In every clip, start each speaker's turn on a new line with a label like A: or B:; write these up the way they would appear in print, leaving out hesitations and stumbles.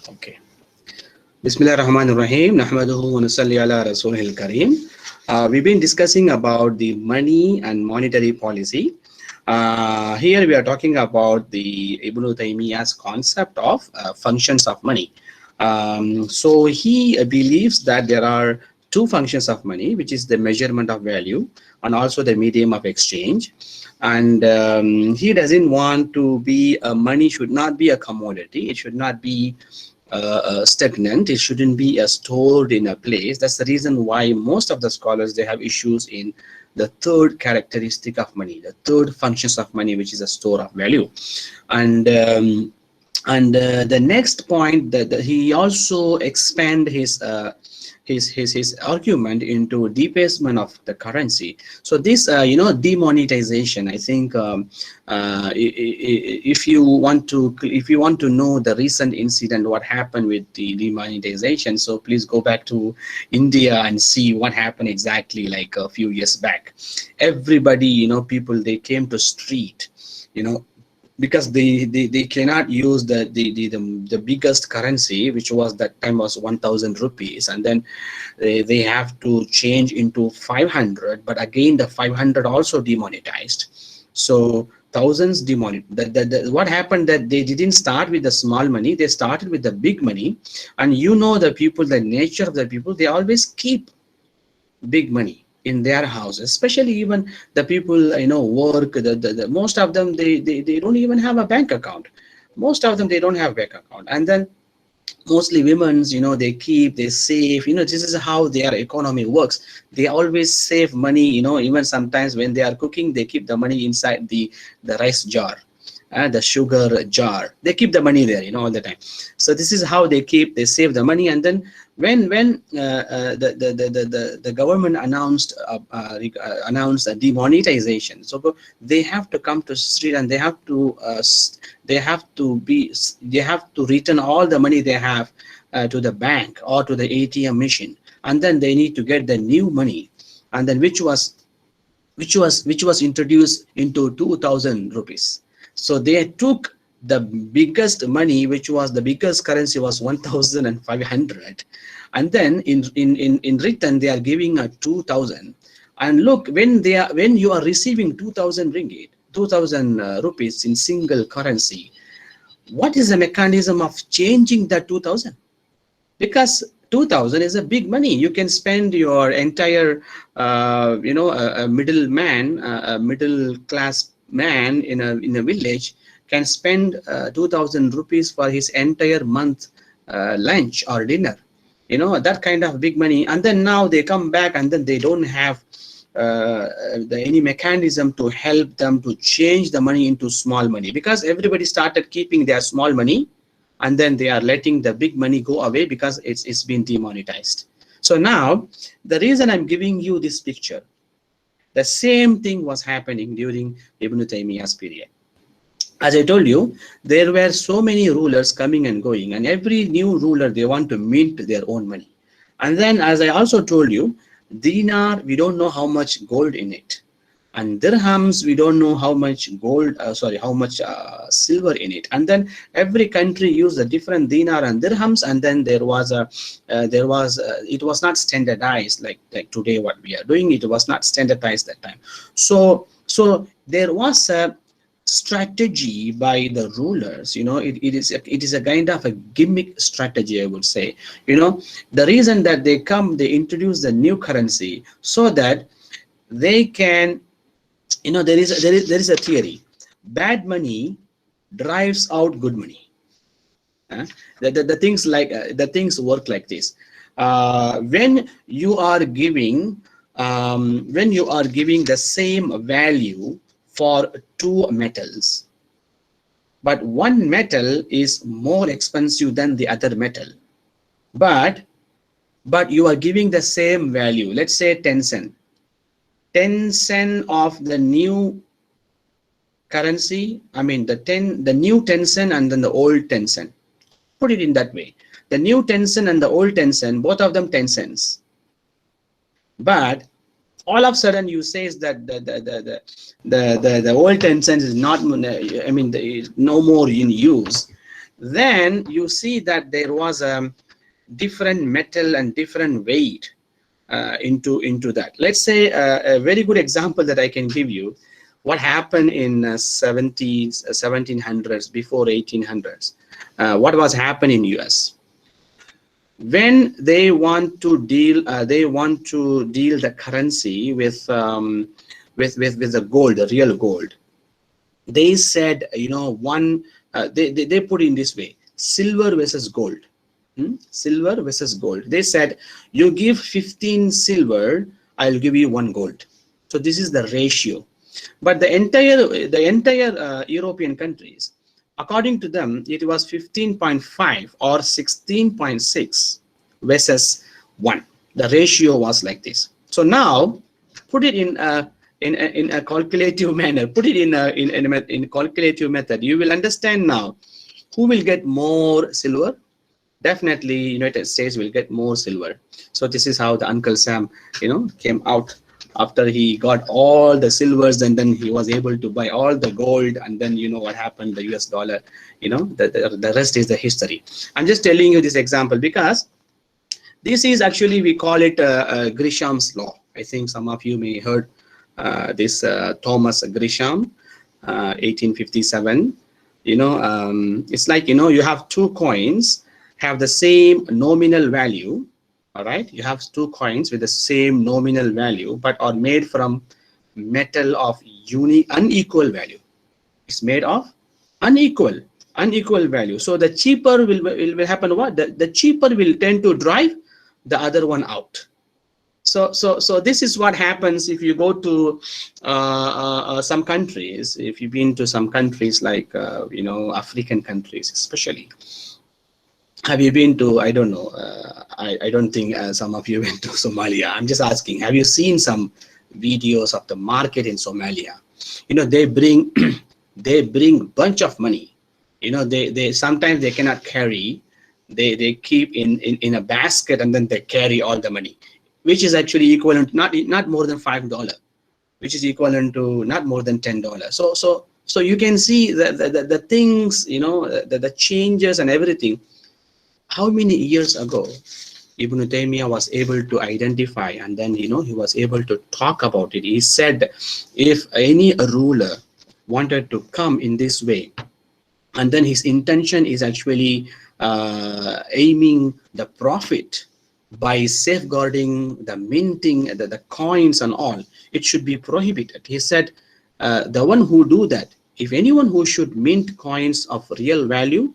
A: Okay. Bismillah ar-Rahman ar-Rahim. Nahmaduhu wa nusalli ala rasulihil kareem. We've been discussing about the money and monetary policy. Here we are talking about the Ibn Taimiyyah's concept of functions of money. So he believes that there are two functions of money, which is the measurement of value and also the medium of exchange. And he doesn't want to be money should not be a commodity. It should not be stagnant. It shouldn't be stored in a place. That's the reason why most of the scholars, they have issues in the third characteristic of money, the third functions of money, which is a store of value. And the next point that he also expand his argument into debasement of the currency. So this demonetization, I think if you want to know the recent incident, what happened with the demonetization, so please go back to India and see what happened exactly like a few years back. Everybody, people, they came to street, because they cannot use the biggest currency, which was that time was 1,000 rupees, and then they have to change into 500, but again the 500 also demonetized. So thousands demonetized. What happened that they didn't start with the small money, they started with the big money. And the people, the nature of the people, they always keep big money in their houses, especially even the people work. The most of them, they don't even have a bank account. Most of them, they don't have bank account. And then mostly women's, they save. This is how their economy works. They always save money. Even sometimes when they are cooking, they keep the money inside the rice jar, the sugar jar. They keep the money there, all the time. So this is how they save the money. And then when the government announced a demonetization, so they have to come to the street and they have to return all the money they have to the bank or to the ATM machine, and then they need to get the new money, and then which was introduced into 2,000 rupees. So they took the biggest money, which was the biggest currency was 1,500, and then in return they are giving a 2,000. And look, when you are receiving 2,000 ringgit, 2,000 rupees in single currency, what is the mechanism of changing that 2,000? Because 2,000 is a big money. You can spend your entire a middle class man in a village can spend 2,000 rupees for his entire month lunch or dinner, that kind of big money. And then now they come back and then they don't have any mechanism to help them to change the money into small money, because everybody started keeping their small money and then they are letting the big money go away because it's been demonetized. So now the reason I'm giving you this picture, the same thing was happening during Ibn Taymiyyah's period. As I told you, there were so many rulers coming and going, and every new ruler, they want to mint their own money. And then, as I also told you, dinar, we don't know how much gold in it, and dirhams, we don't know how much silver in it. And then every country used a different dinar and dirhams, and then it was not standardized like today what we are doing. It was not standardized that time. So there was a strategy by the rulers. It is a kind of a gimmick strategy, I would say. The reason that they introduce the new currency so that they can, there is a theory: bad money drives out good money. The things work like this. When you are giving the same value for two metals, but one metal is more expensive than the other metal, but you are giving the same value, let's say 10 cents. 10 cents of the new currency, I mean the new 10 cents and then the old 10 cents. Put it in that way. The new 10 cents and the old 10 cents, both of them 10 cents. But all of a sudden you say that the old 10 cents is not, no more in use. then you see that there was a different metal and different weight into that. Let's say a very good example that I can give you, what happened in 1700s, before 1800s. What was happening in US? When they want to deal the currency with the gold, the real gold, they said, you know, they put it in this way: silver versus gold. Silver versus gold. They said, you give 15 silver, I'll give you 1 gold. So this is the ratio. But the entire European countries, according to them, it was 15.5 or 16.6 versus 1. The ratio was like this. So now put it in a calculative manner. Put it in a calculative method. You will understand now who will get more silver. Definitely United States will get more silver. So this is how the Uncle Sam, you know, came out after he got all the silvers, and then he was able to buy all the gold, and then you know what happened, the US dollar, you know, the rest is the history. I'm just telling you this example because this is actually, we call it Gresham's law. I think some of you may heard this Thomas Gresham, 1857. You know, it's like, you know, you have 2 coins have the same nominal value. All right, you have 2 coins with the same nominal value, but are made from metal of unequal value. It's made of unequal value. So the cheaper will happen. What the cheaper will tend to drive the other one out. So this is what happens if you go to some countries. If you've been to some countries like you know, African countries especially. Have you been to, I don't know, I don't think some of you went to Somalia. I'm just asking, have you seen some videos of the market in Somalia? You know, they bring bunch of money. You know, they sometimes they cannot carry, they keep in a basket, and then they carry all the money, which is actually equivalent not more than $5, which is equivalent to not more than $10. So you can see the things, you know, the changes and everything. How many years ago Ibn Taimiyyah was able to identify, and then, you know, he was able to talk about it. He said, if any ruler wanted to come in this way, and then his intention is actually aiming the profit by safeguarding the minting, the coins and all, it should be prohibited. He said, the one who do that, if anyone who should mint coins of real value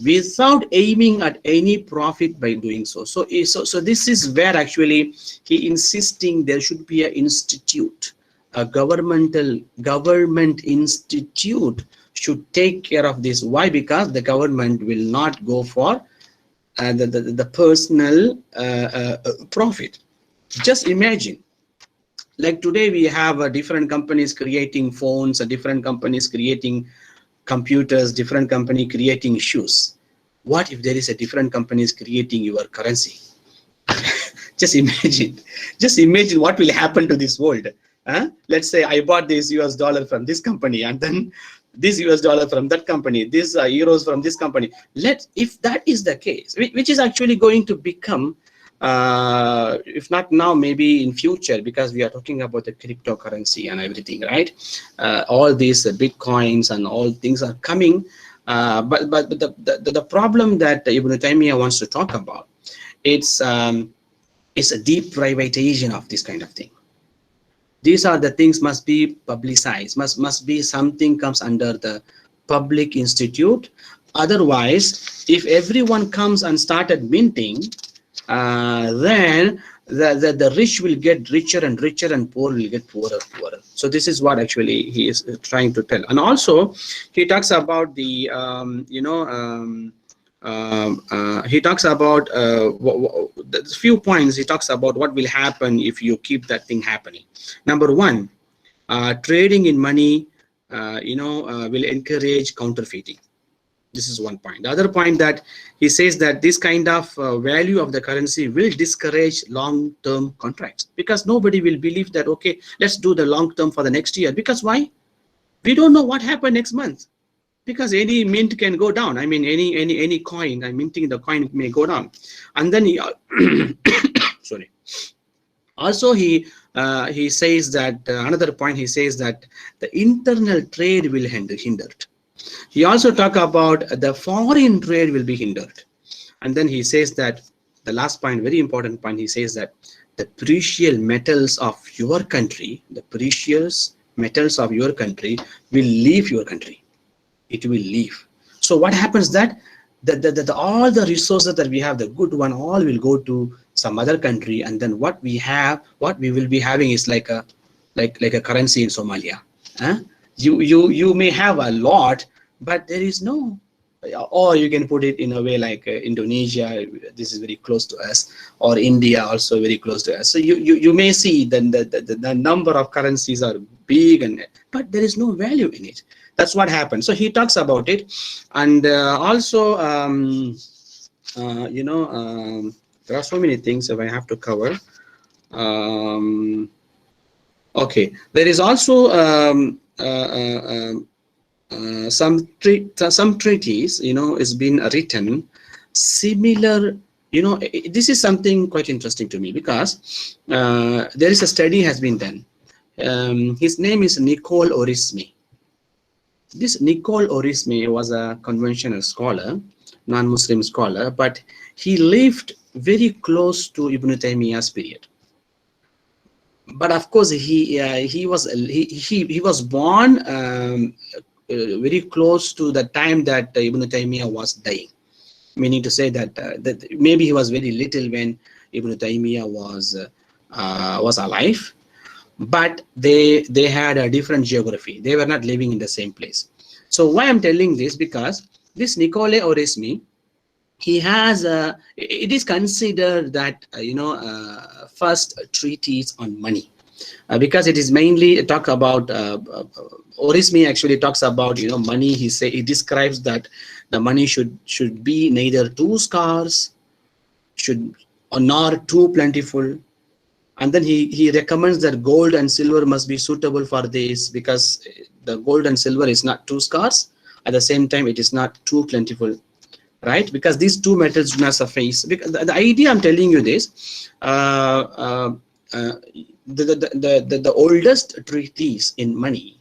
A: without aiming at any profit by doing so. So this is where actually he insisting there should be an institute, a government institute should take care of this. Why? Because the government will not go for the personal profit. Just imagine, like today we have different companies creating phones, different companies creating computers, different company creating shoes. What if there is a different companies creating your currency? Just imagine what will happen to this world. Let's say I bought this US dollar from this company, and then this US dollar from that company, this euros from this company. If that is the case, which is actually going to become, if not now, maybe in future, because we are talking about the cryptocurrency and everything, right? All these bitcoins and all things are coming, but the problem that Ibn Taymiyyah wants to talk about, it's a deep privatization of this kind of thing. These are the things must be publicized, must be something comes under the public institute. Otherwise, if everyone comes and started minting, then the rich will get richer and richer, and poor will get poorer and poorer. So this is what actually he is trying to tell. And also he talks about the he talks about the few points. He talks about what will happen if you keep that thing happening. Number one, trading in money will encourage counterfeiting. This is one point. The other point that he says that this kind of value of the currency will discourage long-term contracts, because nobody will believe that, okay, let's do the long-term for the next year. Because why? We don't know what happened next month. because any mint can go down. I mean, any coin, minting the coin may go down. And then he sorry. Also, he says that another point. He says that the internal trade will hindered. He also talk about the foreign trade will be hindered. And then he says that the last point, very important point, he says that the precious metals of your country, the precious metals of your country will leave your country. It will leave. So what happens that all the resources that we have, the good one, all will go to some other country, and then what we will be having is like a currency in Somalia. You may have a lot, but there is no, or you can put it in a way like Indonesia, this is very close to us, or India also very close to us. So you may see then the number of currencies are big, but there is no value in it. That's what happens. So he talks about it, and also there are so many things that I have to cover. Okay, there is also some treaties, is been written similar. This is something quite interesting to me, because there is a study has been done. His name is Nicole Orisme. This Nicole Orisme was a conventional scholar, non-Muslim scholar, but he lived very close to Ibn Taimiyyah's period. But of course, he was born very close to the time that Ibn Taymiyyah was dying, meaning to say that that maybe he was very little when Ibn Taymiyyah was alive, but they had a different geography. They were not living in the same place. So why I'm telling this, because this Nicole Oresme, he has it is considered that first treatise on money, because it is mainly talk about Orisme actually talks about money. He describes that the money should be neither too scarce nor too plentiful, and then he recommends that gold and silver must be suitable for this, because the gold and silver is not too scarce, at the same time it is not too plentiful, right? Because these two metals do not suffice. Because the idea I'm telling you this, the oldest treatise in money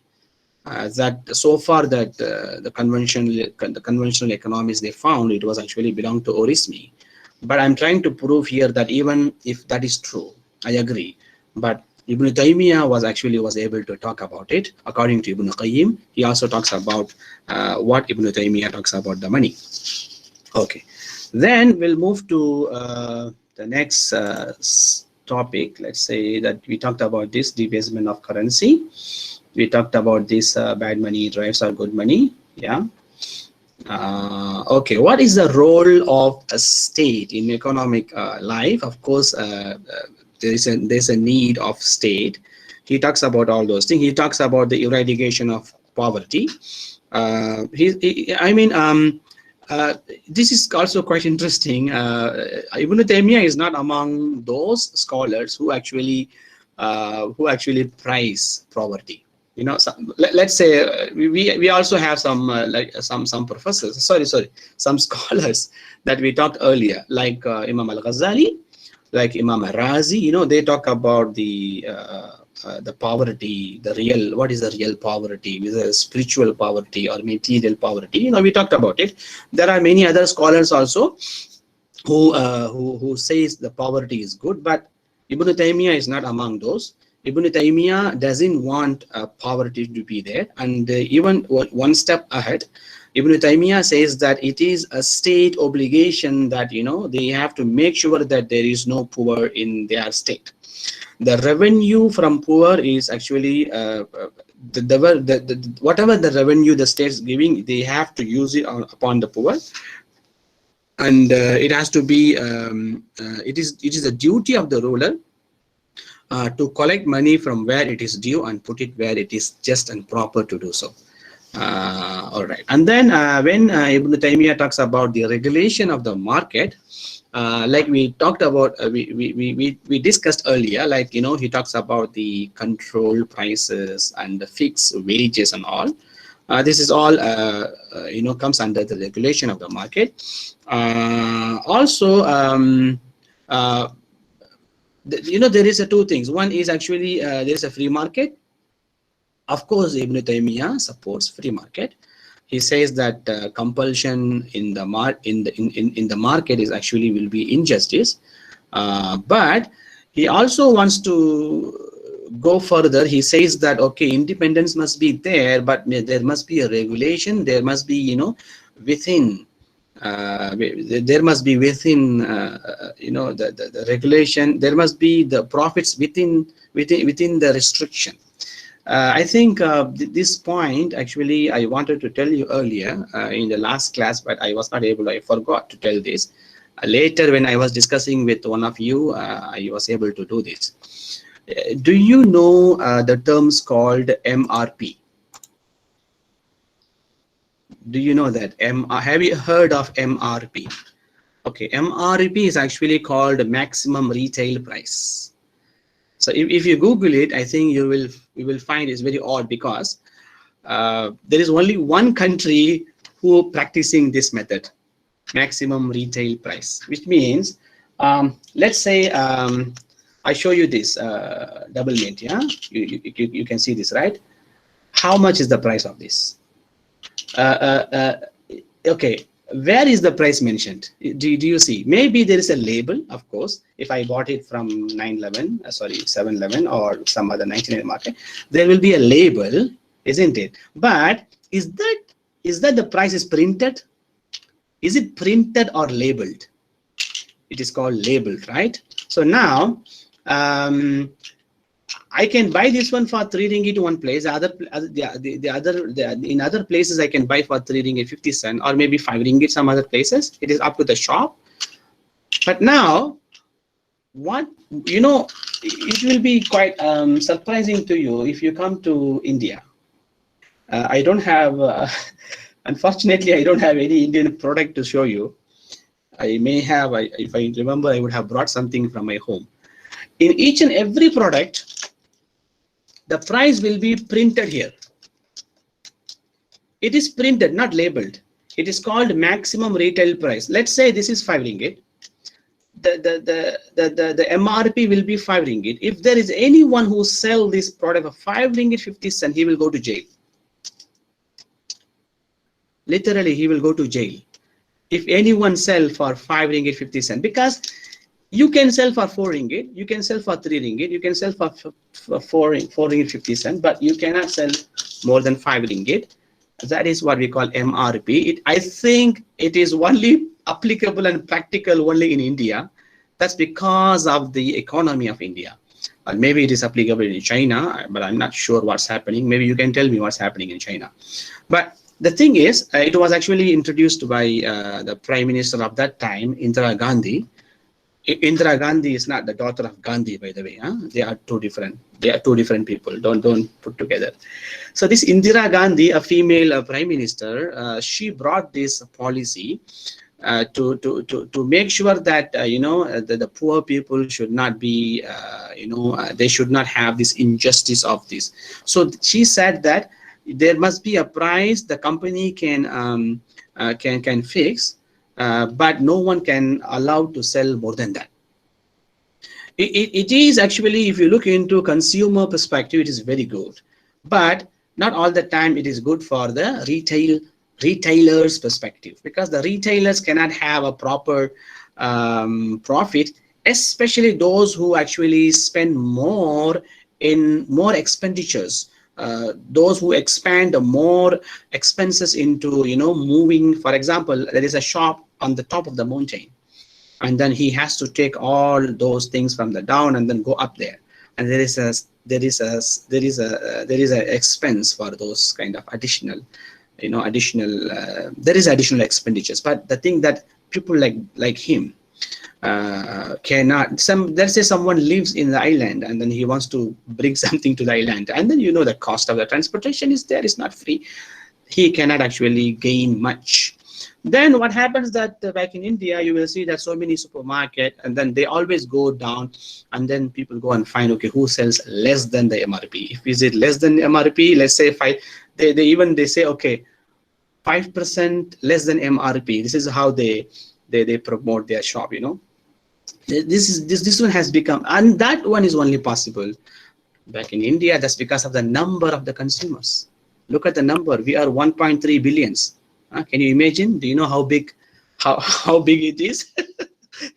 A: that so far that the conventional economists they found, it was actually belonged to Orisme. But I'm trying to prove here that even if that is true, I agree, but Ibn Taymiyyah was able to talk about it. According to Ibn Qayyim, he also talks about what Ibn Taymiyyah talks about the money. Okay, then we'll move to the next topic. Let's say that we talked about this debasement of currency. We talked about this bad money drives our good money. Yeah. Okay, what is the role of a state in economic life? Of course, there's a need of state. He talks about all those things. He talks about the eradication of poverty. This is also quite interesting. Ibn Taymiyyah is not among those scholars who actually prize poverty. Let's say we also have some some professors. Some scholars that we talked earlier, like Imam al-Ghazali, like Imam al-Razi. They talk about the poverty, what is the real poverty, is it spiritual poverty or material poverty? We talked about it. There are many other scholars also who says the poverty is good, but Ibn Taymiyyah is not among those. Ibn Taymiyyah doesn't want poverty to be there, and even one step ahead, Ibn Taymiyyah says that it is a state obligation that they have to make sure that there is no poor in their state. The revenue from poor is actually whatever the revenue the state is giving, they have to use it upon the poor, and it has to be it is the duty of the ruler to collect money from where it is due and put it where it is just and proper to do so. All right, and then when Ibn Taymiyyah talks about the regulation of the market, like we talked about, we discussed earlier, like he talks about the control prices and the fixed wages and all. This is all comes under the regulation of the market. Also, there is two things. One is actually there is a free market. Of course, Ibn Taimiyyah supports free market. He says that compulsion in the market is actually will be injustice, but he also wants to go further. He says that okay, independence must be there, but there must be a regulation. There must be within. There must be within the regulation. There must be the profits within the restriction. I think this point actually I wanted to tell you earlier in the last class, but I was not able. I forgot to tell this. Later, when I was discussing with one of you, I was able to do this. Do you know the terms called MRP? Do you know that? Have you heard of MRP? Okay, MRP is actually called maximum retail price. So if you Google it, I think you will find it's very odd, because there is only one country who practicing this method, maximum retail price, which means let's say I show you this double mint. Yeah, you can see this, right? How much is the price of this? Okay, where is the price mentioned? Do you see? Maybe there is a label, of course. If I bought it from 911, sorry, 711 or some other 99 market, there will be a label, isn't it? But is that the price is printed? Is it printed or labeled? It is called labeled, right? So now I can buy this one for 3 ringgit one place. In other places I can buy for 3 ringgit 50 cents or maybe 5 ringgit some other places. It is up to the shop. But now, it will be quite surprising to you if you come to India. I don't have, unfortunately, I don't have any Indian product to show you. I may have, if I remember, I would have brought something from my home. In each and every product, the price will be printed here. It is printed, not labeled. It is called maximum retail price. Let's say this is 5 ringgit. The MRP will be 5 ringgit. If there is anyone who sell this product for 5 ringgit 50 cents, he will go to jail. Literally, he will go to jail. If anyone sell for 5 ringgit 50 cents, because you can sell for 4 ringgit, you can sell for 3 ringgit, you can sell for 4 ringgit 50 cents, but you cannot sell more than 5 ringgit. That is what we call MRP. I think it is only applicable and practical only in India. That's because of the economy of India. Or maybe it is applicable in China, but I'm not sure what's happening. Maybe you can tell me what's happening in China. But the thing is, it was actually introduced by the Prime Minister of that time, Indira Gandhi. Indira Gandhi is not the daughter of Gandhi, by the way. Huh? They are two different. They are two different people. Don't put together. So this Indira Gandhi, a female Prime Minister, she brought this policy to make sure that the poor people should not be they should not have this injustice of this. So she said that there must be a price the company can fix. But no one can allow to sell more than that. It is actually, if you look into consumer perspective, it is very good, but not all the time it is good for the retailers perspective, because the retailers cannot have a proper profit, especially those who actually spend more in more expenditures. Those who expand more expenses into moving. For example, there is a shop on the top of the mountain, and then he has to take all those things from the down and then go up there, and there is a expense for those kind of additional there is additional expenditures. But the thing that people like him cannot. Let's say someone lives in the island and then he wants to bring something to the island, and then the cost of the transportation is there, is not free. He cannot actually gain much. Then what happens that back in India, you will see that so many supermarket, and then they always go down, and then people go and find, okay, who sells less than the MRP. If is it less than MRP, let's say 5, they say, okay, 5% less than MRP. This is how they promote their shop, you know. This one has become, and that one is only possible back in India. That's because of the number of the consumers. Look at the number. We are 1.3 billions. Can you imagine? Do you know how big it is?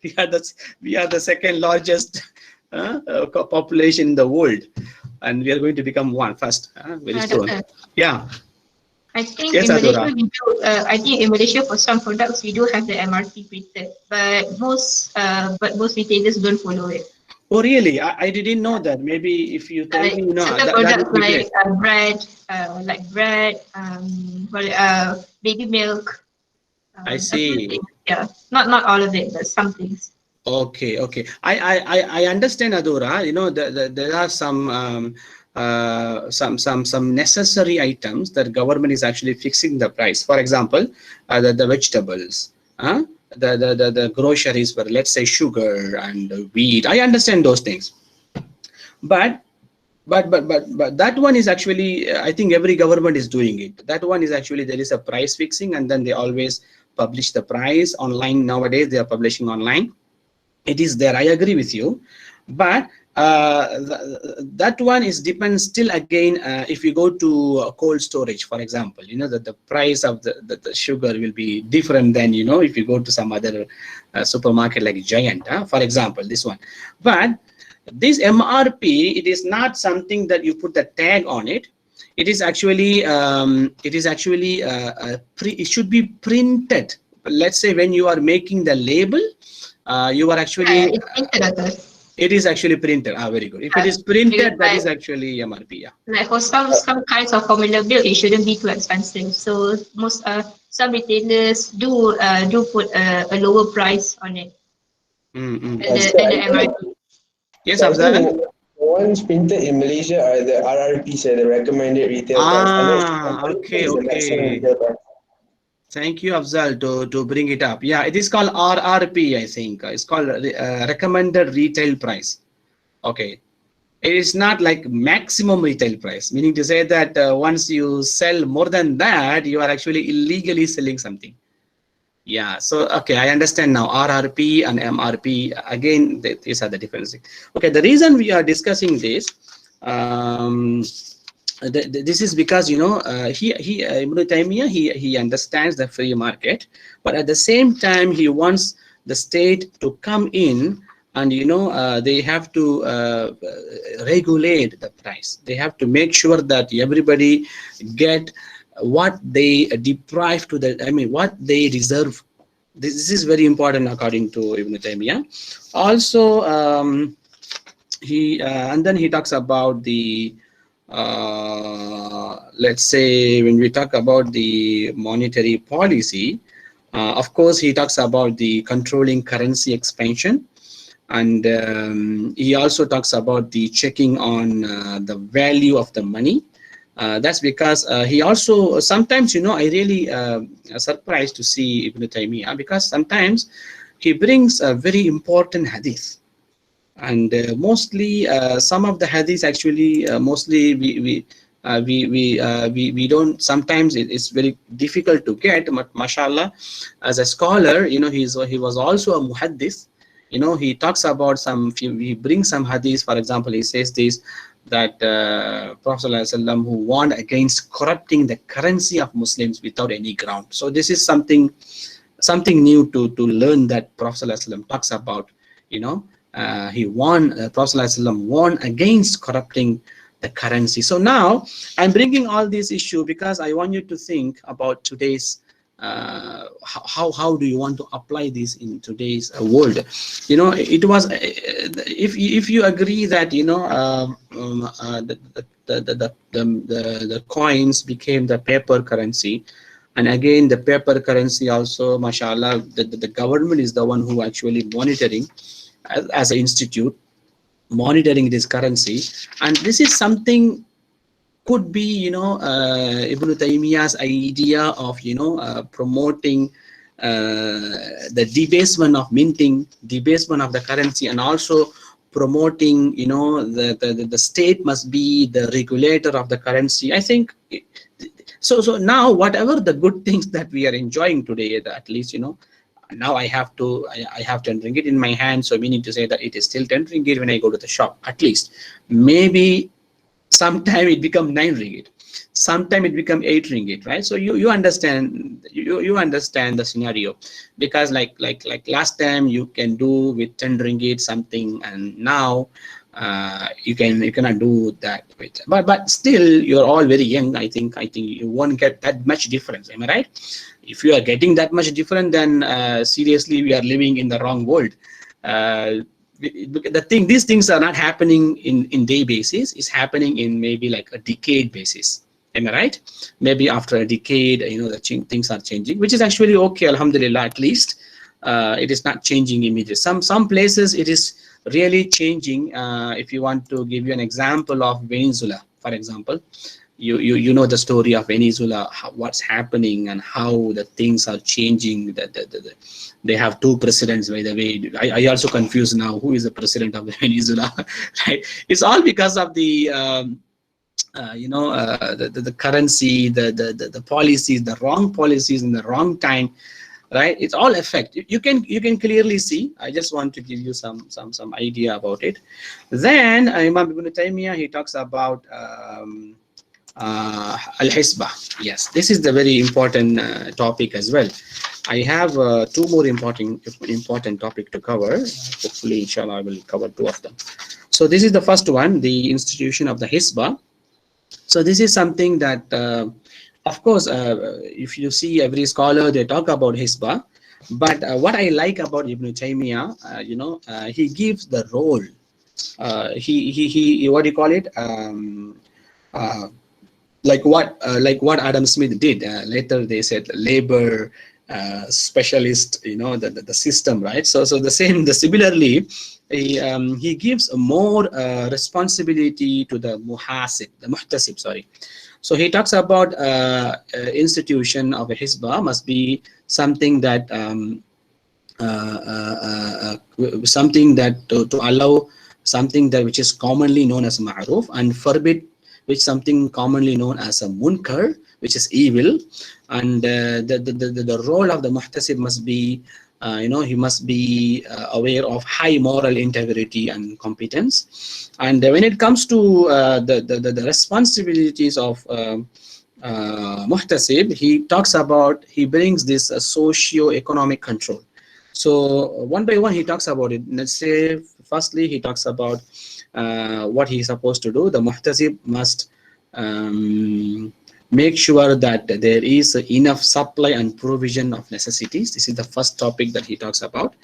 A: we are the second largest population in the world, and we are going to become first very soon. Yeah.
B: I think
A: yes,
B: in Malaysia we do. I think in Malaysia for some products we do have the MRP printed, but most retailers don't follow it.
A: Oh really? I didn't know that. Maybe if you tell me,
B: certain products like bread, baby milk.
A: I see.
B: Yeah, not all of it, but some things.
A: Okay. I understand, Adora. You know, there are some necessary items that government is actually fixing the price. For example, the vegetables, the groceries, for let's say sugar and wheat. I understand those things, but that one is actually, I think every government is doing it. That one is actually, there is a price fixing, and then they always publish the price online. Nowadays they are publishing online. It is there. I agree with you, but that one is depends still again. If you go to cold storage, for example, you know that the price of the sugar will be different than, you know, if you go to some other supermarket like Giant, for example, this one. But this MRP, it is not something that you put the tag on it. It is actually it should be printed. Let's say when you are making the label, you are actually it is actually printed. Very good. If it is printed, that is actually MRP. Yeah.
B: Like for some kinds of formula milk, it shouldn't be too expensive. So most some retailers do put a lower price on it than the MRP.
A: Yes, Afzal.
C: The ones printed in Malaysia are the RRPs, the recommended retail price.
A: Okay. Thank you, Afzal, to bring it up. Yeah, it is called RRP, I think. It's called recommended retail price. Okay. It is not like maximum retail price, meaning to say that once you sell more than that, you are actually illegally selling something. Yeah, so okay, I understand now. RRP and MRP, again, these are the differences. Okay, the reason we are discussing this, this is because, you know, Ibn Taimiyyah, he understands the free market, but at the same time he wants the state to come in and, you know, they have to regulate the price. They have to make sure that everybody get what they deprive to the, I mean, what they deserve. This is very important according to Ibn Taimiyyah. Also, and then he talks about the let's say when we talk about the monetary policy, of course he talks about the controlling currency expansion, and he also talks about the checking on the value of the money. That's because he also sometimes, you know, I really surprised to see Ibn Taimiyyah, because sometimes he brings a very important hadith. And mostly some of the hadiths actually mostly we don't, sometimes it's very difficult to get, but mashallah, as a scholar, you know, he was also a muhaddith. You know, he talks about he brings some hadiths. For example, he says this, that Prophet ﷺ, who warned against corrupting the currency of Muslims without any ground. So this is something new to learn, that Prophet ﷺ talks about, you know. He warned, Prophet ﷺ warned against corrupting the currency. So now I'm bringing all these issues because I want you to think about today's how do you want to apply this in today's world. You know, it was if you agree that, you know, the coins became the paper currency, and again the paper currency also, mashallah, the government is the one who actually monitoring as an institute, monitoring this currency, and this is something could be, you know, Ibn Taimiyyah's idea of, you know, promoting the debasement of minting, debasement of the currency, and also promoting, you know, the state must be the regulator of the currency. I think so now whatever the good things that we are enjoying today, at least, you know, now I have 10 ringgit in my hand, so meaning to say that it is still 10 ringgit when I go to the shop. At least maybe sometime it become 9 ringgit, sometime it become 8 ringgit, right? So you understand, you understand the scenario, because like last time you can do with 10 ringgit something, and now you cannot do that with, but still you're all very young. I think you won't get that much difference. Am I right? If you are getting that much different, then seriously we are living in the wrong world. These things are not happening in day basis. It's happening in maybe like a decade basis. Am I right? Maybe after a decade, you know, the things are changing, which is actually okay. Alhamdulillah, at least it is not changing immediately. Some places it is really changing. If you want to give you an example of Venezuela, for example, you know the story of Venezuela, what's happening and how the things are changing. They have 2 presidents, by the way. I also confuse now who is the president of Venezuela. Right? It's all because of the you know, the currency, the policies, the wrong policies in the wrong time. Right, it's all effect. You can clearly see. I just want to give you some idea about it. Then Imam Ibn Taymiyyah, he talks about al-Hisba. Yes, this is the very important topic as well. I have 2 more important topic to cover. Hopefully, inshallah, I will cover 2 of them. So this is the first one, the institution of the Hisba. So this is something that of course, if you see every scholar, they talk about Hisba, but what I like about Ibn Taymiyyah, you know, he gives the role. He what do you call it? Like what Adam Smith did. Later they said labor specialist, you know, the system, right? So similarly, he gives more responsibility to the muhtasib, sorry. So he talks about institution of a Hisba must be something that to allow something that which is commonly known as ma'ruf, and forbid which something commonly known as a munkar, which is evil. And the role of the muhtasib must be, you know, he must be aware of high moral integrity and competence. And when it comes to the responsibilities of muhtasib, he talks about, he brings this socio-economic control. So one by one he talks about it. Let's say firstly he talks about what he is supposed to do. The muhtasib must make sure that there is enough supply and provision of necessities. This is the first topic that he talks about,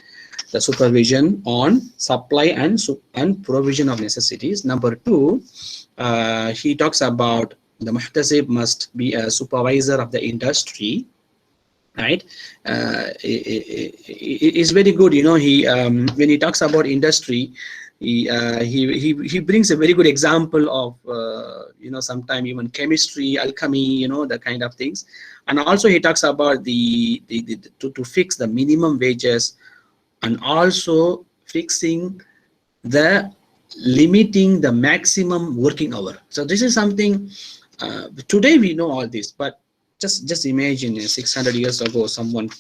A: the supervision on supply and provision of necessities. Number 2, he talks about the muhtasib must be a supervisor of the industry. Right? It is very good, you know. He when he talks about industry, he brings a very good example of you know, sometime even chemistry, alchemy, you know, the kind of things. And also he talks about to fix the minimum wages, and also fixing the limiting the maximum working hour. So this is something today we know all this, but just imagine 600 years ago someone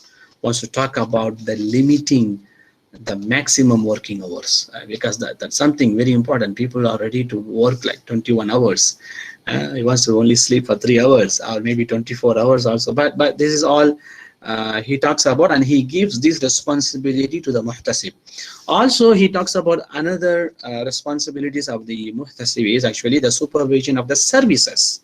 A: wants to talk about the limiting the maximum working hours, because that's something very important. People are ready to work like 21 hours. He wants to only sleep for 3 hours, or maybe 24 hours also. But this is all he talks about, and he gives this responsibility to the muhtasib. Also, he talks about another responsibilities of the muhtasib is actually the supervision of the services.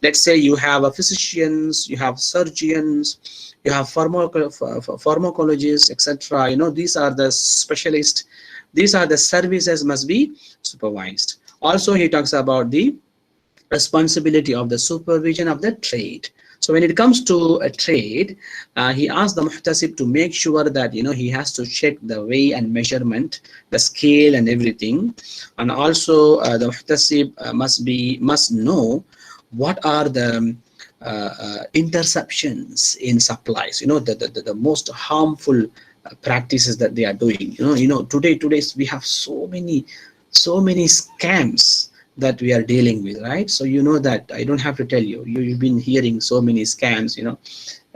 A: Let's say you have physicians, you have surgeons, you have pharmacologists, etc. You know, these are the specialists. These are the services must be supervised. Also, he talks about the responsibility of the supervision of the trade. So when it comes to a trade, he asks the muhtasib to make sure that, you know, he has to check the weigh and measurement, the scale and everything. And also the muhtasib must know what are the interceptions in supplies, you know, the most harmful practices that they are doing. Today we have so many scams that we are dealing with, right? So you know that I don't have to tell you, you've been hearing so many scams,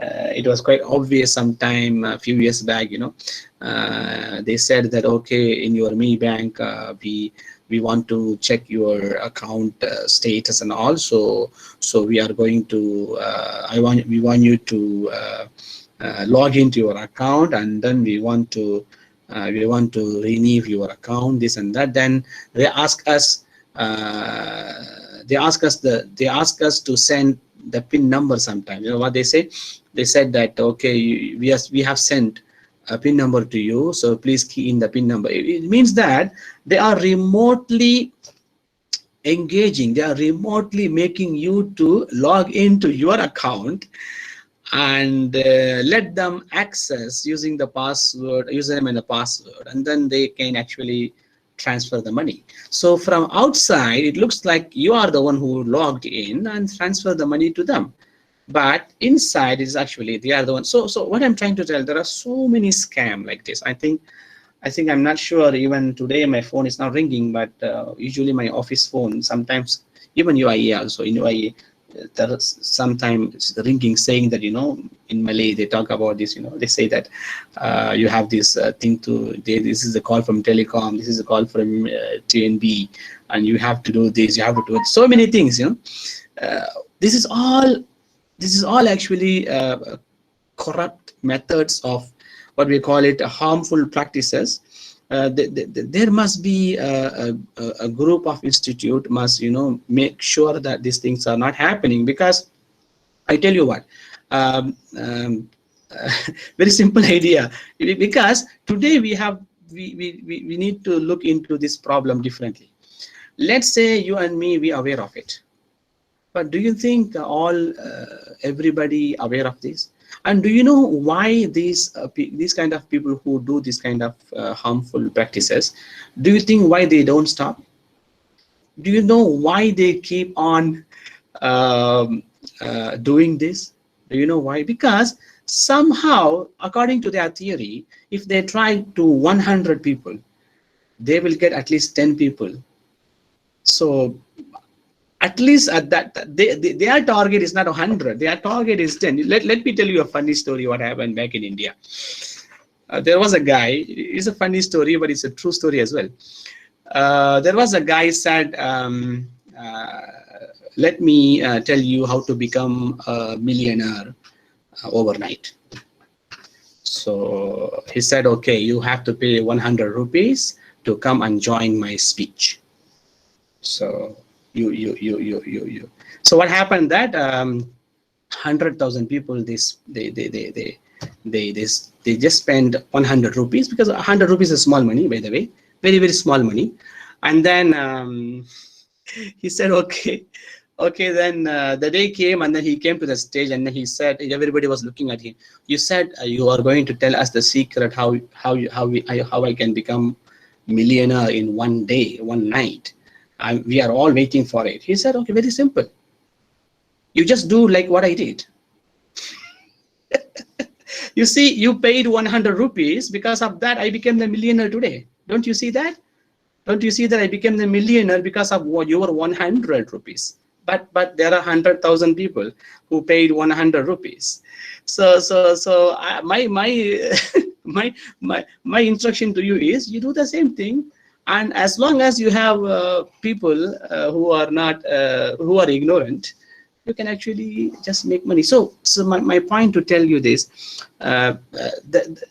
A: it was quite obvious sometime a few years back, they said that, okay, in your Mi Bank, we want to check your account status, and also, so we are going to we want you to log into your account, and then we want to renew your account, this and that. Then they ask us they ask us to send the PIN number sometimes. You know what they say? They said that, okay, we have sent a PIN number to you, so please key in the PIN number. It means that they are remotely engaging, they are remotely making you to log into your account and let them access using the password, username and a password, and then they can actually transfer the money. So from outside, it looks like you are the one who logged in and transfer the money to them, but inside is actually they are the one. So what I'm trying to tell, there are so many scams like this. I think I'm not sure, even today my phone is not ringing, but usually my office phone, sometimes even UIE also, in UIE there is sometimes ringing saying that, in Malay they talk about this, they say that you have this thing this is a call from telecom, this is a call from TNB, and you have to do this, you have to do it. So many things, this is all actually corrupt methods of what we call it harmful practices. There must be a group of institute must make sure that these things are not happening, because I tell you what, very simple idea, because today we need to look into this problem differently. Let's say you and me, we are aware of it, but do you think everybody aware of this? And do you know why these kind of people who do this kind of harmful practices, do you think why they don't stop? Do you know why they keep on doing this? Do you know why? Because somehow, according to their theory, if they try to 100 people, they will get at least 10 people. So at least at that, their target is not 100, their target is 10. Let me tell you a funny story what happened back in India. There was a guy, it's a funny story, but it's a true story as well. There was a guy said, let me tell you how to become a millionaire overnight. So he said, okay, you have to pay 100 rupees to come and join my speech. So so what happened that 100,000 people, they just spend 100 rupees, because 100 rupees is small money, by the way, very, very small money. And then he said, okay, then the day came, and then he came to the stage, and then he said, everybody was looking at him. You said you are going to tell us the secret how I can become millionaire in one day, one night. We are all waiting for it. He said, okay, very simple. You just do like what I did. You see, you paid 100 rupees. Because of that, I became the millionaire today. Don't you see that? Don't you see that I became the millionaire because of your 100 rupees? But there are 100,000 people who paid 100 rupees. So my instruction to you is, you do the same thing. And as long as you have people who are ignorant, you can actually just make money. So my point to tell you this,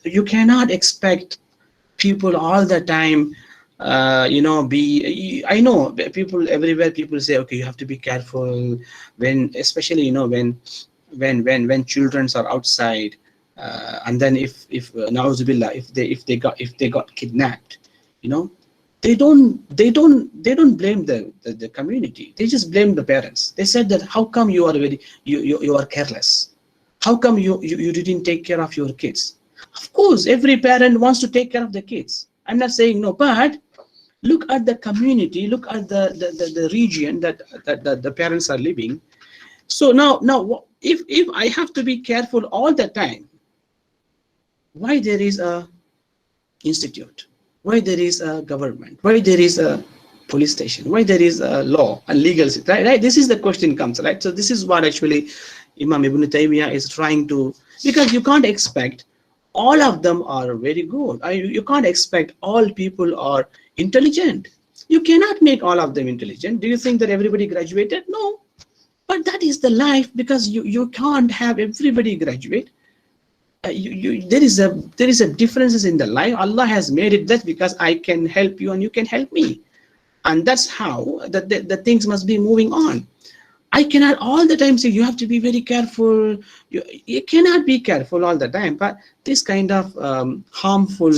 A: you cannot expect people all the time, I know people everywhere, people say, okay, you have to be careful when, especially, when children are outside, and then if na'uzubillah, if they got kidnapped, they don't blame the community. They just blame the parents. They said that, how come you are careless? How come you didn't take care of your kids? Of course, every parent wants to take care of the kids. I'm not saying no, but look at the community, look at the region that the parents are living. So now if I have to be careful all the time, why there is a institute, why there is a government, why there is a police station, why there is a law and legal system, right? This is the question comes, right? So this is what actually Imam Ibn Taimiyyah is trying to, because you can't expect all of them are very good. You can't expect all people are intelligent. You cannot make all of them intelligent. Do you think that everybody graduated? No. But that is the life, because you can't have everybody graduate. There is a differences in the life. Allah has made it that because I can help you and you can help me, and that's how the things must be moving on. I cannot all the time say you have to be very careful. You cannot be careful all the time. But this kind of harmful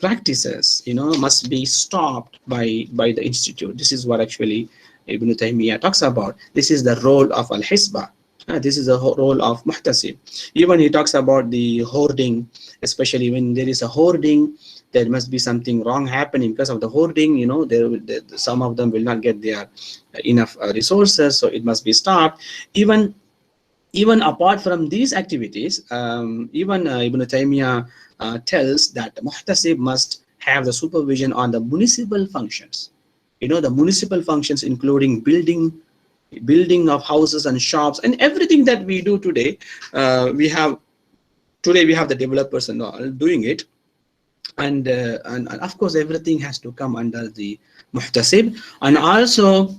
A: practices, must be stopped by the institute. This is what actually Ibn Taymiyyah talks about. This is the role of al-Hisba. This is the role of muhtasib. Even he talks about the hoarding, especially when there is a hoarding, there must be something wrong happening because of the hoarding. Some of them will not get their enough resources, so it must be stopped. Even apart from these activities, Ibn Taymiyyah tells that muhtasib must have the supervision on the municipal functions. The municipal functions including building of houses and shops and everything that we do today. We have the developers and all doing it. And of course everything has to come under the muhtasib. And also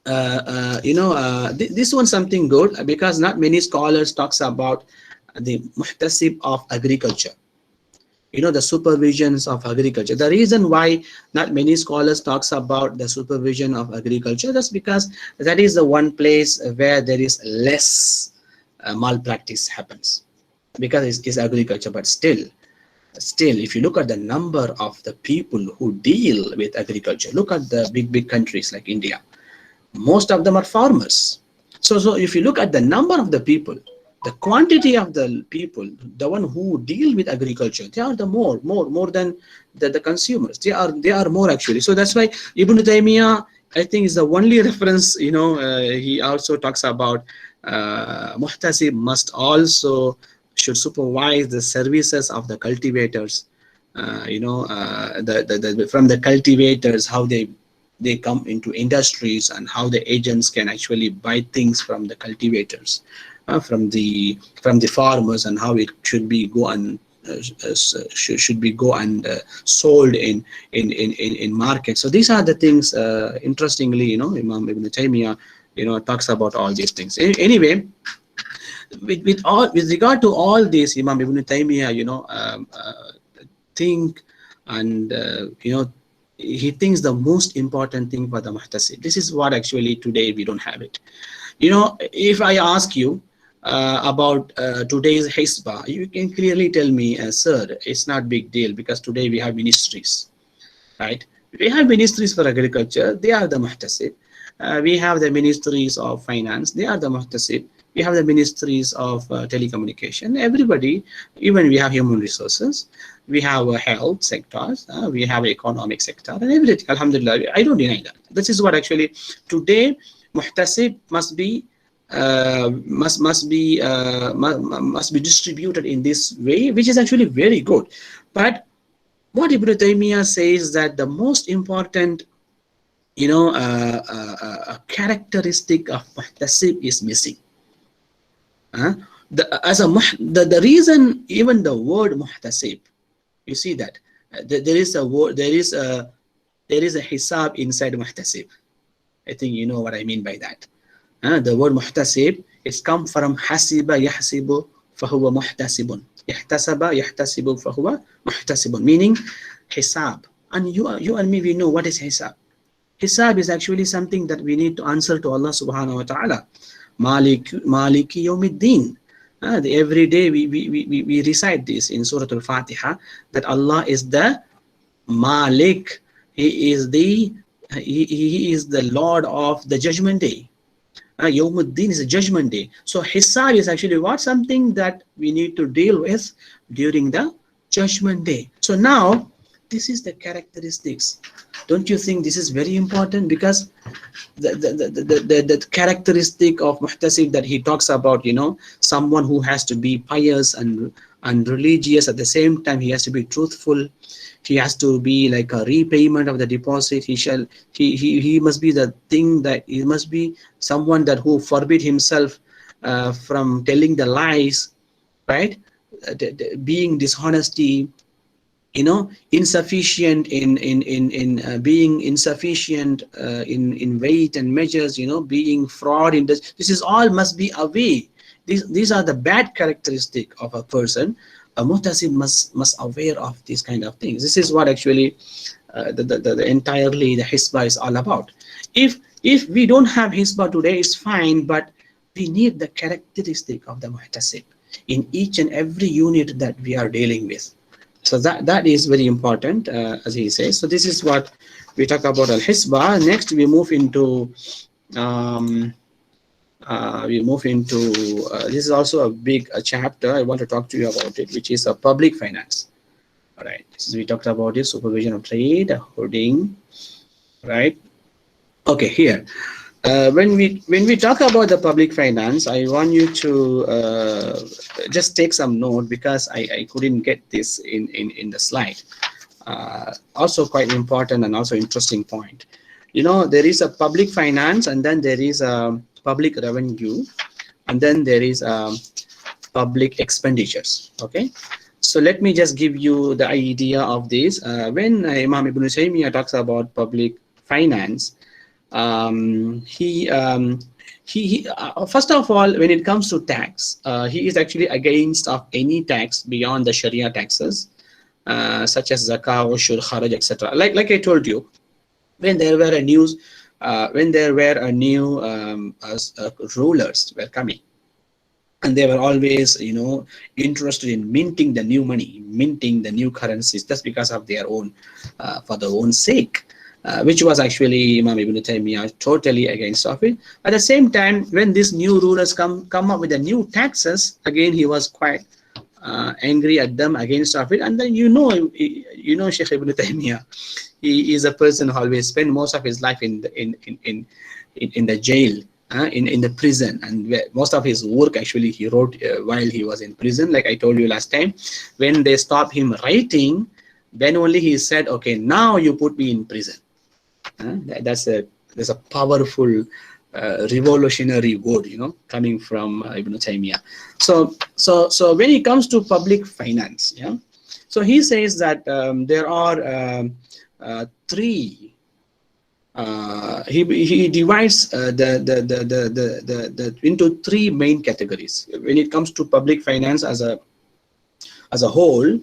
A: this one something good, because not many scholars talks about the muhtasib of agriculture, the supervisions of agriculture. The reason why not many scholars talks about the supervision of agriculture, that's because that is the one place where there is less malpractice happens, because it's agriculture. But still, if you look at the number of the people who deal with agriculture, look at the big countries like India, most of them are farmers. So if you look at the number of the people, the quantity of the people, the one who deal with agriculture, they are the more than the consumers. They are more actually. So that's why Ibn Taymiyyah, I think, is the only reference. He also talks about muhtasib should supervise the services of the cultivators. From the cultivators, how they come into industries, and how the agents can actually buy things from the cultivators, from the farmers, and how it should be go and sold in market. So these are the things. Interestingly, Imam Ibn Taymiyyah talks about all these things. Anyway, with regard to all this, Imam Ibn Taymiyyah think, and he thinks the most important thing for the muhtasib. This is what actually today we don't have it. If I ask you about today's Hisba, you can clearly tell me, sir, it's not big deal, because today we have ministries, right? We have ministries for agriculture, they are the muhtasib. We have the ministries of finance, they are the muhtasib. We have the ministries of telecommunication, everybody. Even we have human resources, we have health sectors, we have economic sector, and everything. Alhamdulillah, I don't deny that. This is what actually today muhtasib must be distributed in this way, which is actually very good. But what Ibn Taymiyyah says that the most important characteristic of muhtasib is missing. The reason, even the word muhtasib, you see that there is a word, there is a hisab inside muhtasib. I think you know what I mean by that. The word muhtasib is come from hasiba yahsibu fahuwa muhtasibun. Ihtasaba yahtasibu fahuwa muhtasibun, meaning hisab. And you and me, we know what is hisab. Hisab is actually something that we need to answer to Allah subhanahu wa ta'ala. Maliki yawmiddin. Every day we recite this in Surah Al-Fatiha, that Allah is the Malik. He is the Lord of the Judgment Day. Yawmuddin is a Judgment Day. So Hisab is actually what? Something that we need to deal with during the Judgment Day. So now This is the characteristics. Don't you think this is very important? Because the characteristic of muhtasib that he talks about, you know, someone who has to be pious and religious at the same time, he has to be truthful, he has to be like a repayment of the deposit, he must be the thing that he must be someone that who forbid himself from telling the lies, right? Being dishonesty, you know, insufficient in being insufficient in weight and measures, you know, being fraud in this is all must be away. These are the bad characteristic of a person. A muhtasib must aware of these kind of things. This is what actually the entirely the Hisba is all about. If we don't have Hisba today, it's fine, but we need the characteristic of the muhtasib in each and every unit that we are dealing with. So that is very important, as he says. So this is what we talk about al-Hisba. Next, we move into this is also a big chapter. I want to talk to you about it, which is a public finance. All right, this is, we talked about it, supervision of trade, hoarding, right? Okay, here. When we talk about the public finance, I want you to just take some note, because I couldn't get this in the slide. Also quite important and also interesting point. You know, there is a public finance, and then there is a public revenue, and then there is public expenditures. Okay, so let me just give you the idea of this. When Imam Ibn Taimiyyah talks about public finance, he first of all, when it comes to tax, he is actually against of any tax beyond the Sharia taxes, such as zakah, ushur, kharaj, etc. Like I told you, when there were new rulers were coming, and they were always, you know, interested in minting the new money, minting the new currencies, just because of their own, for their own sake. Which was actually Imam Ibn Taimiyyah totally against of it. At the same time, when these new rulers come up with the new taxes, again he was quite angry at them, against of it. And then you know Sheikh Ibn Taimiyyah, he is a person who always spent most of his life in the jail, in the prison, and most of his work actually he wrote while he was in prison. Like I told you last time, when they stopped him writing, then only he said, okay, now you put me in prison. There's a powerful revolutionary word, you know, coming from Ibn Taimiyyah. So when it comes to public finance, yeah, so he says that there are three. He divides into three main categories when it comes to public finance as a whole.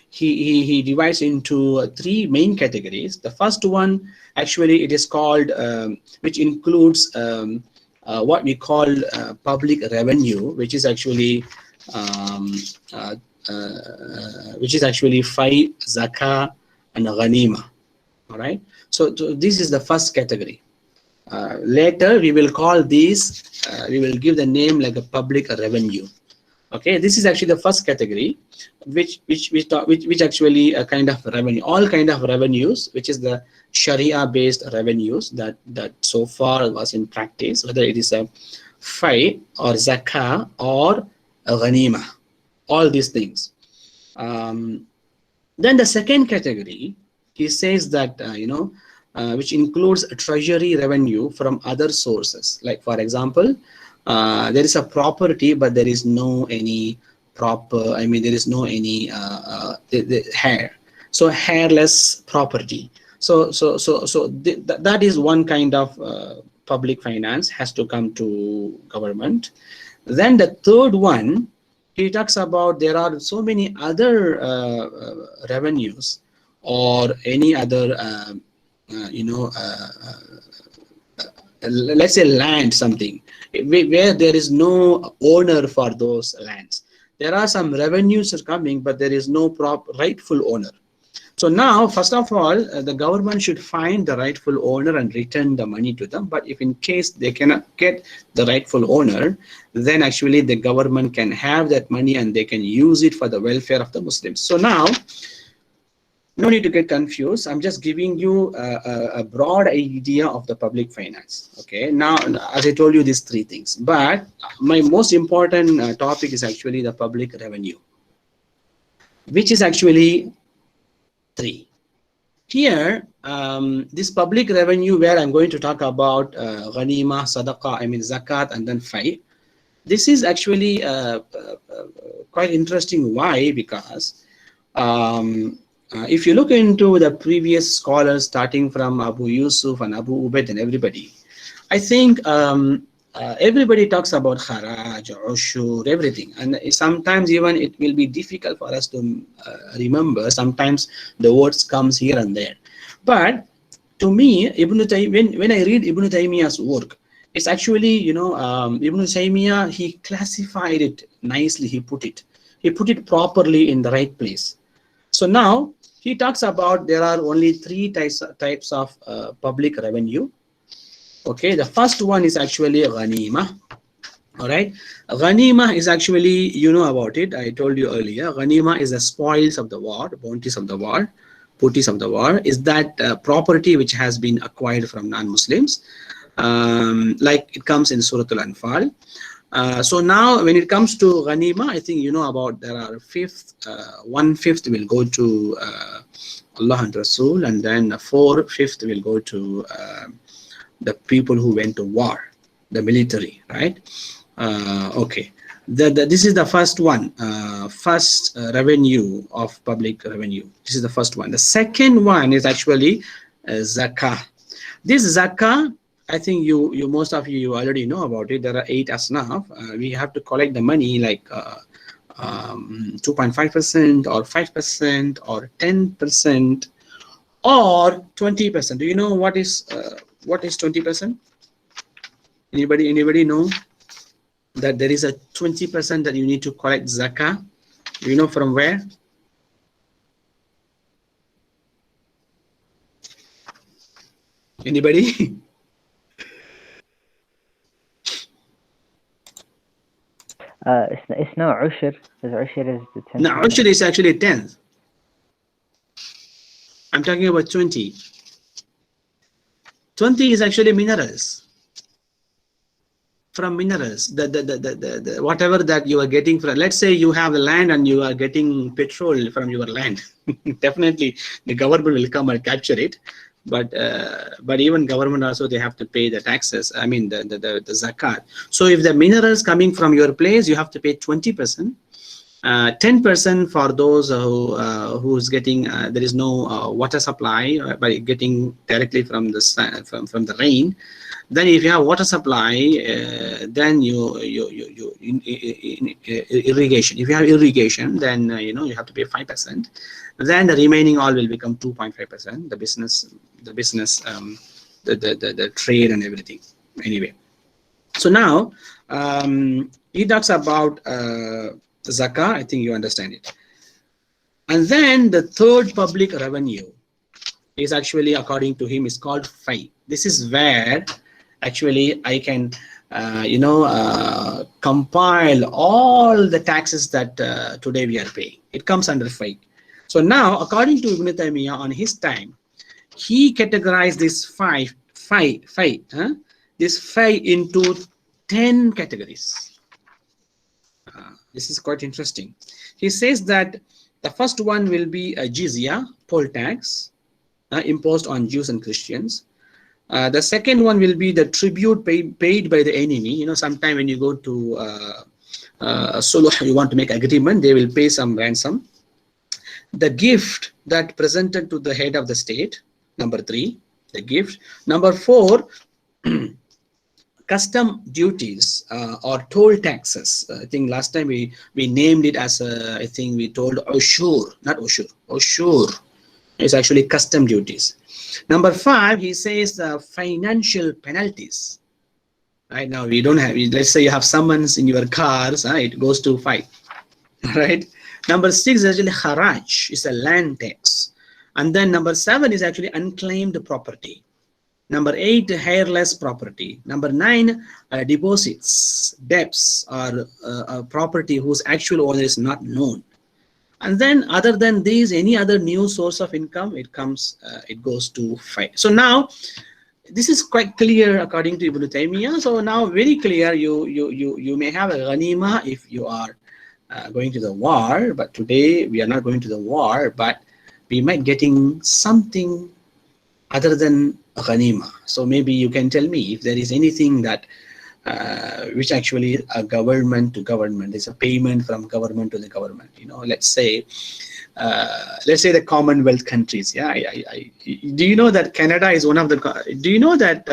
A: He divides into three main categories. The first one, actually, it is called, which includes what we call public revenue, which is actually fai, zakah, and ghanima. All right. So this is the first category. Later we will call these. We will give the name like a public revenue. Okay, this is actually the first category, which actually a kind of revenue, all kind of revenues, which is the Sharia-based revenues that so far was in practice, whether it is a fai or zakah or a ghanima, all these things. Then the second category, he says that which includes treasury revenue from other sources, like for example. There is a property, but there is no any proper. I mean, there is no any the hair. So hairless property. So that is one kind of public finance has to come to government. Then the third one, he talks about there are so many other revenues or any other let's say land, something where there is no owner for those lands. There are some revenues are coming, but there is no rightful owner. So now, first of all, the government should find the rightful owner and return the money to them. But if in case they cannot get the rightful owner, then actually the government can have that money and they can use it for the welfare of the Muslims. So now, No need to get confused. I'm just giving you a broad idea of the public finance. Okay. Now, as I told you, these three things. But my most important topic is actually the public revenue, which is actually three. Here, this public revenue where I'm going to talk about ghanima, sadaqah, I mean zakat, and then fai. This is actually quite interesting. Why? Because if you look into the previous scholars, starting from Abu Yusuf and Abu Ubaid and everybody, I think everybody talks about kharaj, ushur, everything. And sometimes even it will be difficult for us to remember. Sometimes the words comes here and there. But to me, when I read Ibn Taymiyyah's work, it's actually, you know, Ibn Taymiyyah, he classified it nicely. He put it properly in the right place. So now he talks about there are only three types of public revenue. Okay, the first one is actually ghanima. All right, ghanima is actually, you know about it. I told you earlier. Ghanima is the spoils of the war, bounties of the war, booties of the war. Is that property which has been acquired from non-Muslims? Like it comes in Surah Al-Anfal. So now when it comes to ghanima, I think you know about there are 1/5 will go to Allah and Rasul, and then 4/5 will go to the people who went to war, the military, right? Okay, this is the first one, first revenue of public revenue. This is the first one. The second one is actually zakah. This zakah, I think you most of you already know about it. There are 8 asnaf. We have to collect the money like 2.5% or 5% or 10% or 20%. Do you know what is 20%? Anybody know that there is a 20% that you need to collect zakah? Do you know from where? Anybody?
D: It's no ushur. Ushur is the 10th.
A: No, ushur is actually 10th. I'm talking about 20. 20 is actually minerals. From minerals, the whatever that you are getting from, let's say you have the land and you are getting petrol from your land. Definitely the government will come and capture it, but even government also, they have to pay the taxes, I mean the zakat. So if the minerals coming from your place, you have to pay 20%. 10% for those who's getting there is no water supply by getting directly from the sun, from the rain. Then if you have water supply, then irrigation. If you have irrigation, then you have to pay 5%. Then the remaining all will become 2.5%. The business, the trade and everything. Anyway, so now he talks about zakah. I think you understand it. And then the third public revenue is actually, according to him, is called fai. This is where actually I can compile all the taxes that today we are paying. It comes under fai. So now, according to Ibn Taymiyyah, on his time, he categorized this this fai into 10 categories. This is quite interesting. He says that the first one will be a jizya, poll tax, imposed on Jews and Christians. The second one will be the tribute paid by the enemy. Sometime when you go to Suluh, you want to make agreement, they will pay some ransom. The gift that presented to the head of the state, number 3, the gift. Number 4, custom duties or toll taxes. I think last time we named it as I think we told ushur, not ushur. Ushur is actually custom duties. Number 5, he says the financial penalties. Right now we don't have. Let's say you have summons in your cars, it goes to 5. Right. Number 6 is actually kharaj, is a land tax, and then number 7 is actually unclaimed property. Number 8, hairless property. Number 9, deposits, debts, or property whose actual owner is not known. And then other than these, any other new source of income, it goes to 5. So now this is quite clear according to Ibn Taimiyyah. So now very clear, you may have a ghanima if you are going to the war, but today we are not going to the war, but we might getting something other than ghanima. So maybe you can tell me if there is anything that which actually a government to government, there's a payment from government to the government. You know, let's say the Commonwealth countries. Yeah, do you know that Canada is one of the? Do you know that?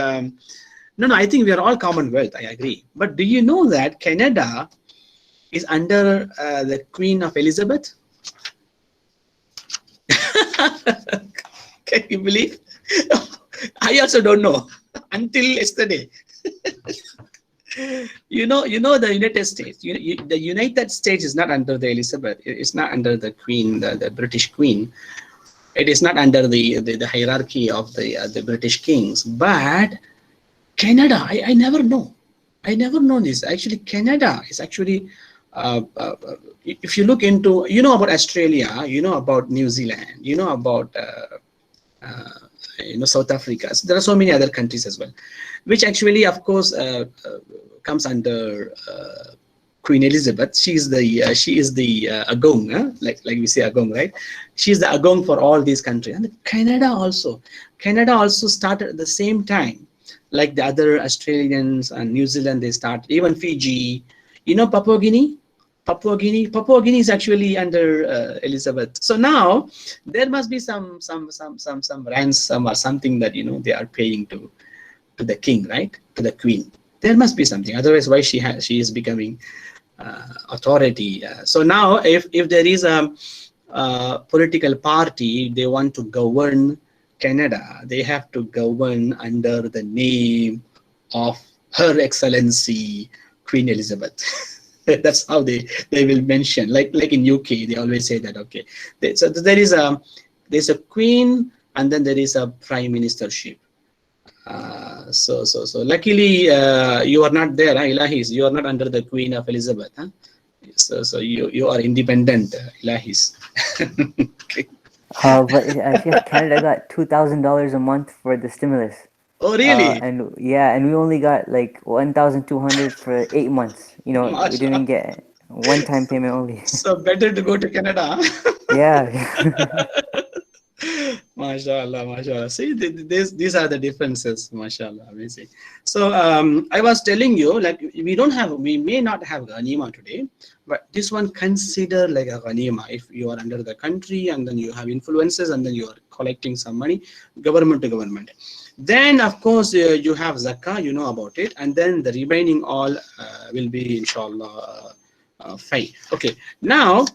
A: No, I think we are all Commonwealth. I agree. But do you know that Canada is under the Queen of Elizabeth? Can you believe? I also don't know until yesterday. You know the United States. The United States is not under the Elizabeth. It's not under the Queen, the British Queen. It is not under the hierarchy of the British kings. But Canada, I never know. I never know this. Actually, Canada is actually. If you look into, you know about Australia, you know about New Zealand, you know about South Africa. So there are so many other countries as well, which actually, of course, comes under Queen Elizabeth. She is the agong, like we say agong, right? She is the agong for all these countries. And Canada also started at the same time, like the other Australians and New Zealand. They started, even Fiji. You know Papua Guinea is actually under Elizabeth. So now there must be some ransom or something that they are paying to the king, right? To the queen. There must be something. Otherwise, why she is becoming authority? So now, if there is a political party, they want to govern Canada, they have to govern under the name of Her Excellency Queen Elizabeth. That's how they will mention, like in UK, they always say that. Okay, so there's a queen, and then there is a prime ministership. So luckily you are not there, Ilahis. You are not under the Queen of Elizabeth. Huh? So you are independent, Ilahis. Okay.
D: But I think Canada got $2,000 a month for the stimulus.
A: Oh really?
D: And we only got like 1,200 for 8 months. We didn't get one-time payment only.
A: So better to go to Canada.
D: Yeah.
A: Mashallah. See, these are the differences. Mashallah, amazing. So I was telling you, like we may not have ghanima today, but this one consider like a ghanima. If you are under the country and then you have influences and then you are collecting some money, government to government. Then of course you have zakah, you know about it, and then the remaining all will be inshallah fine. Okay, now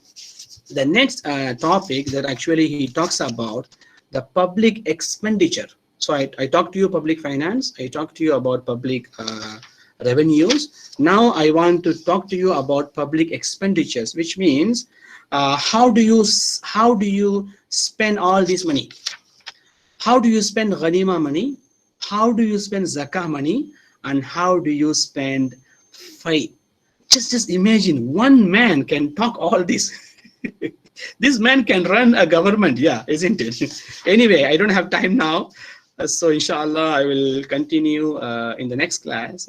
A: the next topic that actually he talks about the public expenditure. So I talked to you public finance, I talked to you about public revenues. Now I want to talk to you about public expenditures, which means how do you spend all this money? How do you spend ghanima money? How do you spend zakah money? And how do you spend fight? Just imagine one man can talk all this. This man can run a government, yeah, isn't it? Anyway, I don't have time now. So inshallah, I will continue in the next class,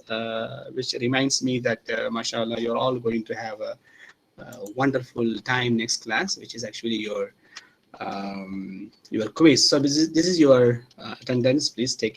A: which reminds me that, mashallah, you're all going to have a wonderful time next class, which is actually your quiz. So this is your attendance. Please take it.